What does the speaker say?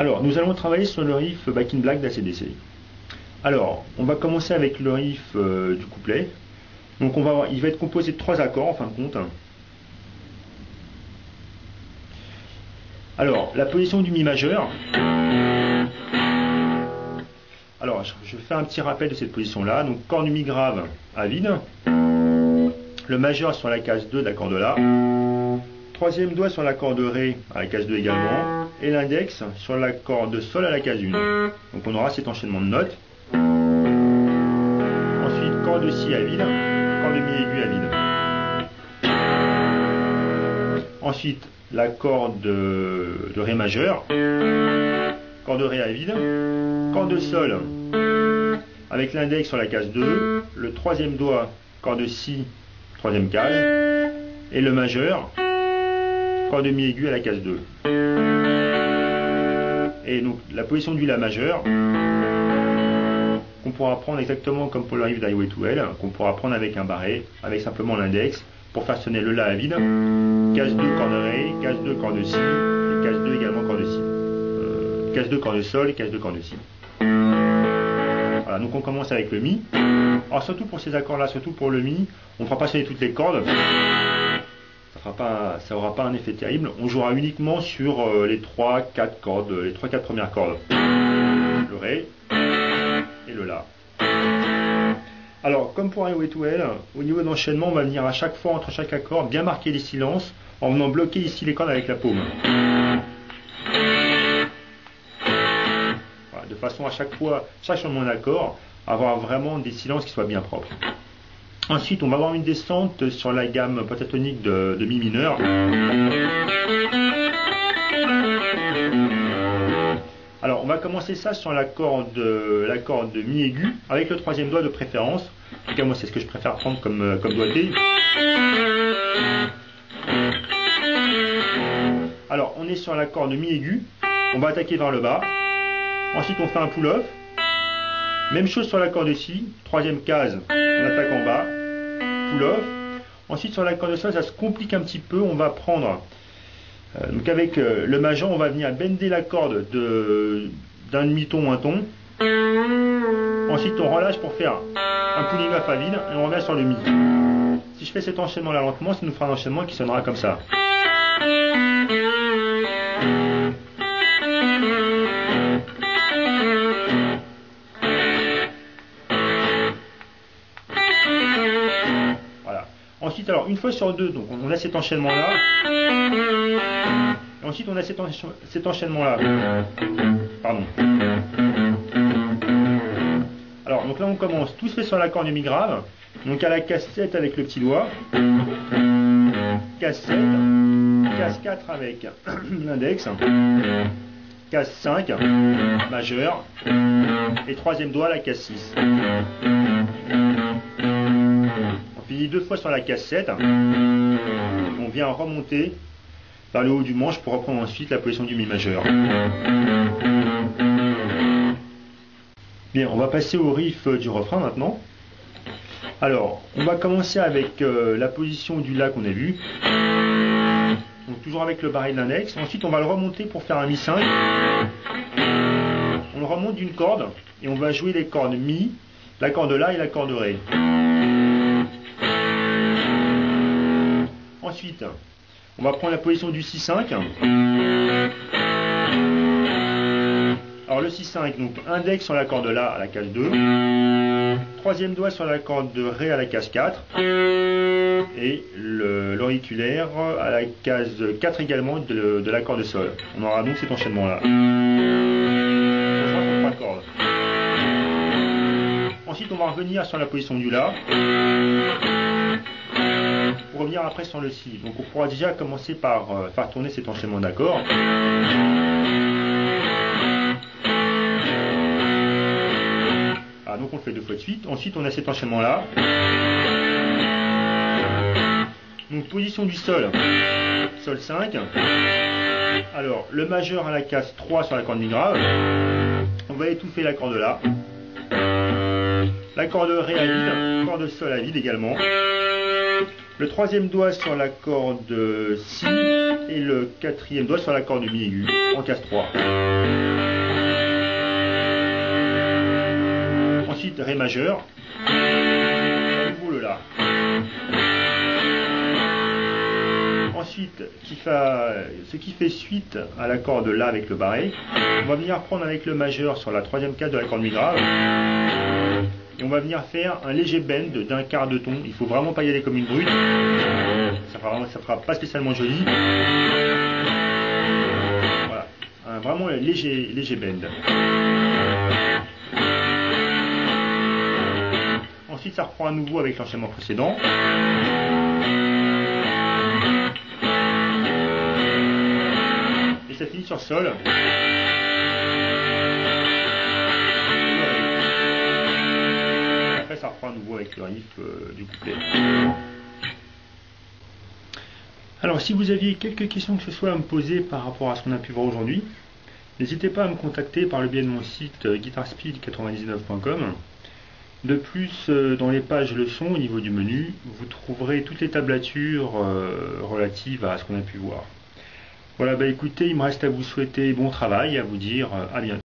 Alors, nous allons travailler sur le riff Back in Black d'ACDC. Alors, on va commencer avec le riff du couplet. Donc, il va être composé de 3 accords en fin de compte. Alors, la position du Mi majeur. Alors, je fais un petit rappel de cette position-là. Donc, corde du Mi grave à vide. Le majeur sur la case 2 de l'accord de La. Troisième doigt sur la corde Ré à la case 2 également. Et l'index sur la corde Sol à la case 1. Donc, on aura cet enchaînement de notes. Ensuite, corde Si à vide. Corde Mi aigu à vide. Ensuite, la corde de Ré majeur. Corde Ré à vide. Corde Sol avec l'index sur la case 2. Le troisième doigt, corde Si, troisième case. Et le majeur, corde Mi aigu à la case 2. Et donc la position du La majeur, qu'on pourra prendre exactement comme pour le riff d'Highway to Hell, qu'on pourra prendre avec un barré, avec simplement l'index, pour faire sonner le La à vide. Case 2, corde Ré, case 2, corde Si, et case 2 également, corde Si. Case 2, corde Sol, et case 2, corde Si. Voilà, donc on commence avec le Mi. Alors surtout pour ces accords-là, surtout pour le Mi, on ne fera pas sonner toutes les cordes. Ça n'aura pas un effet terrible. On jouera uniquement sur les 3-4 cordes, les 3-4 premières cordes. Le Ré et le La. Alors, comme pour Highway to Hell, au niveau d'enchaînement, on va venir à chaque fois entre chaque accord bien marquer les silences en venant bloquer ici les cordes avec la paume. Voilà, de façon à chaque fois, chaque changement d'accord, avoir vraiment des silences qui soient bien propres. Ensuite, on va avoir une descente sur la gamme pentatonique de Mi mineur. Alors, on va commencer ça sur la corde Mi aigu, avec le troisième doigt de préférence. En tout cas, moi, c'est ce que je préfère prendre comme doigté. Alors, on est sur la corde Mi aigu. On va attaquer vers le bas. Ensuite, on fait un pull-off. Même chose sur la corde Si, troisième case, on attaque en bas, pull-off. Ensuite sur la corde Sol, ça se complique un petit peu, on va prendre, donc avec le majeur, on va venir bender la corde d'un demi-ton ou un ton. Ensuite on relâche pour faire un pulling off à vide et on revient sur le Mi. Si je fais cet enchaînement là lentement, ça nous fera un enchaînement qui sonnera comme ça. Ensuite, alors, une fois sur deux, donc on a cet enchaînement-là. Et ensuite, on a cet enchaînement-là. Pardon. Alors, donc là, on commence. Tout se fait sur la corde du Mi grave. Donc, à la case 7 avec le petit doigt. Case 7. Case 4 avec l'index. Case 5. Majeur. Et troisième doigt, la case 6. On finit 2 fois sur la case 7. On vient remonter vers le haut du manche pour reprendre ensuite la position du Mi majeur. Bien, on va passer au riff du refrain maintenant. Alors, on va commencer avec la position du La qu'on a vu. Donc toujours avec le barré de l'index. Ensuite, on va le remonter pour faire un Mi 5. On le remonte d'une corde et on va jouer les cordes Mi, la corde La et la corde Ré. Ensuite, on va prendre la position du Si5. Alors le Si5, donc index sur la corde La à la case 2. Troisième doigt sur la corde de Ré à la case 4. Et l'auriculaire à la case 4 également de la corde Sol. On aura donc cet enchaînement-là. On sera sur 3 cordes. Ensuite, on va revenir sur la position du La. Pour revenir après sur le Si. Donc on pourra déjà commencer par faire tourner cet enchaînement d'accords. Ah, donc on le fait 2 fois de suite. Ensuite on a cet enchaînement là. Donc position du Sol. Sol 5. Alors le majeur à la case 3 sur la corde Mi grave. On va étouffer la corde La. La corde Ré à vide. Corde Sol à vide également. Le troisième doigt sur la corde Si et le quatrième doigt sur la corde de mi aigu en casse 3. Ensuite Ré majeur, à nouveau le La. Ensuite, ce qui fait suite à l'accord de La avec le barré, on va venir prendre avec le majeur sur la troisième case de la corde mi grave, et on va venir faire un léger bend d'un quart de ton. Il faut vraiment pas y aller comme une brute, ça fera pas spécialement joli. Voilà, vraiment un léger bend. Ensuite, ça reprend à nouveau avec l'enchaînement précédent. Et ça finit sur Sol. Après, ça reprend à nouveau avec le riff du couplet. Alors, si vous aviez quelques questions que ce soit à me poser par rapport à ce qu'on a pu voir aujourd'hui, n'hésitez pas à me contacter par le biais de mon site guitarspeed99.com. De plus, dans les pages leçons, au niveau du menu, vous trouverez toutes les tablatures relatives à ce qu'on a pu voir. Voilà, bah écoutez, il me reste à vous souhaiter bon travail et à vous dire à bientôt.